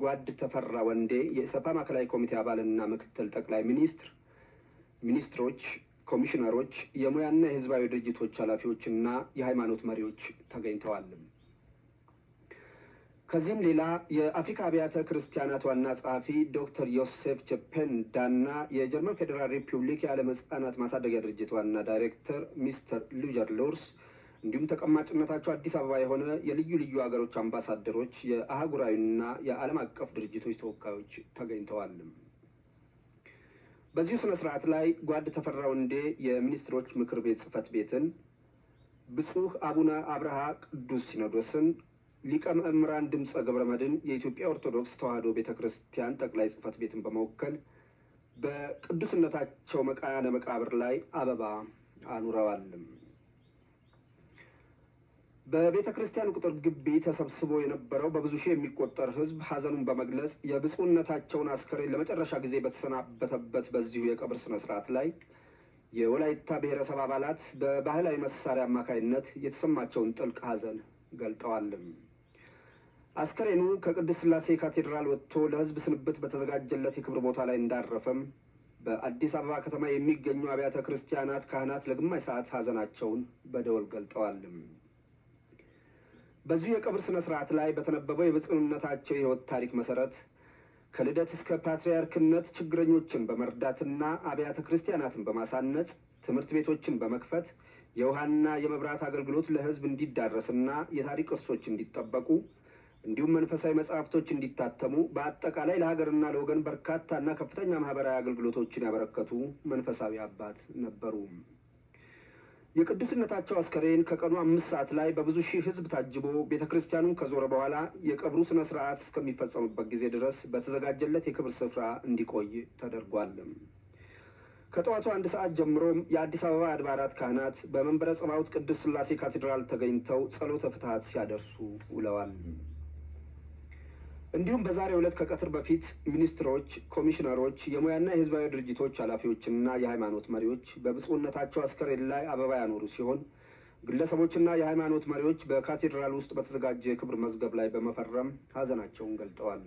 ጓድ ተፈራ ወንዴ የኢሰፓ ማዕከላዊ ኮሚቴ አባልና ምክትል ጠቅላይ ሚኒስትሮች፣ ኮሚሽነሮች፣ የሙያና የህዝባዊ ድርጅቶች ኃላፊዎችና የሃይማኖት መሪዎች ተገኝተዋል። ከዚህም ሌላ የአፍሪካ አብያተ ክርስቲያናት ዋና ጸሐፊ ዶክተር ዮሴፍ ቸፔንዳና የጀርመን ፌዴራል ሪፑብሊክ የዓለም ሕፃናት ማሳደጊያ ድርጅት ዋና ዳይሬክተር ሚስተር ሉጀር ሎርስ እንዲሁም ተቀማጭነታቸው አዲስ አበባ የሆነ የልዩ ልዩ ሀገሮች አምባሳደሮች፣ የአህጉራዊና የዓለም አቀፍ ድርጅቶች ተወካዮች ተገኝተዋል። በዚሁ ስነ ስርዓት ላይ ጓድ ተፈራ ወንዴ የሚኒስትሮች ምክር ቤት ጽሕፈት ቤትን፣ ብፁዕ አቡነ አብርሃ ቅዱስ ሲኖዶስን፣ ሊቀ መምህራን ድምፀ ገብረመድኅን የኢትዮጵያ ኦርቶዶክስ ተዋሕዶ ቤተክርስቲያን ጠቅላይ ጽሕፈት ቤትን በመወከል በቅዱስነታቸው መቃነ መቃብር ላይ አበባ አኑረዋል። በቤተ ክርስቲያን ቁጥር ግቢ ተሰብስቦ የነበረው በብዙ ሺህ የሚቆጠር ሕዝብ ሐዘኑን በመግለጽ የብፁዕነታቸውን አስከሬን ለመጨረሻ ጊዜ በተሰናበተበት በዚሁ የቀብር ስነ ስርዓት ላይ የወላይታ ብሔረሰብ አባላት በባህላዊ መሳሪያ አማካይነት የተሰማቸውን ጥልቅ ሐዘን ገልጠዋል። አስከሬኑ ከቅድስት ሥላሴ ካቴድራል ወጥቶ ለሕዝብ ስንብት በተዘጋጀለት የክብር ቦታ ላይ እንዳረፈም በአዲስ አበባ ከተማ የሚገኙ አብያተ ክርስቲያናት ካህናት ለግማሽ ሰዓት ሐዘናቸውን በደወል ገልጠዋል። በዚሁ የቀብር ስነ ስርዓት ላይ በተነበበው የብፁዕነታቸው የሕይወት ታሪክ መሰረት ከልደት እስከ ፓትርያርክነት ችግረኞችን በመርዳትና አብያተ ክርስቲያናትን በማሳነጽ ትምህርት ቤቶችን በመክፈት የውሃና የመብራት አገልግሎት ለሕዝብ እንዲዳረስና የታሪክ ቅርሶች እንዲጠበቁ እንዲሁም መንፈሳዊ መጻሕፍቶች እንዲታተሙ በአጠቃላይ ለሀገርና ለወገን በርካታና ከፍተኛ ማህበራዊ አገልግሎቶችን ያበረከቱ መንፈሳዊ አባት ነበሩ። የቅዱስነታቸው አስከሬን ከቀኑ 5 ሰዓት ላይ በብዙ ሺህ ሕዝብ ታጅቦ ቤተክርስቲያኑን ከዞረ በኋላ የቀብሩ ስነ ስርዓት እስከሚፈጸምበት ጊዜ ድረስ በተዘጋጀለት የክብር ስፍራ እንዲቆይ ተደርጓል። ከጠዋቱ 1 ሰዓት ጀምሮም የአዲስ አበባ አድባራት ካህናት በመንበረ ጸባዖት ቅድስት ሥላሴ ካቴድራል ተገኝተው ጸሎተ ፍትሐት ሲያደርሱ ውለዋል። እንዲሁም በዛሬው ዕለት ከቀትር በፊት ሚኒስትሮች፣ ኮሚሽነሮች፣ የሙያና የህዝባዊ ድርጅቶች ኃላፊዎችና የሃይማኖት መሪዎች በብፁዕነታቸው አስከሬን ላይ አበባ ያኖሩ ሲሆን ግለሰቦችና የሃይማኖት መሪዎች በካቴድራል ውስጥ በተዘጋጀ የክብር መዝገብ ላይ በመፈረም ሐዘናቸውን ገልጠዋል።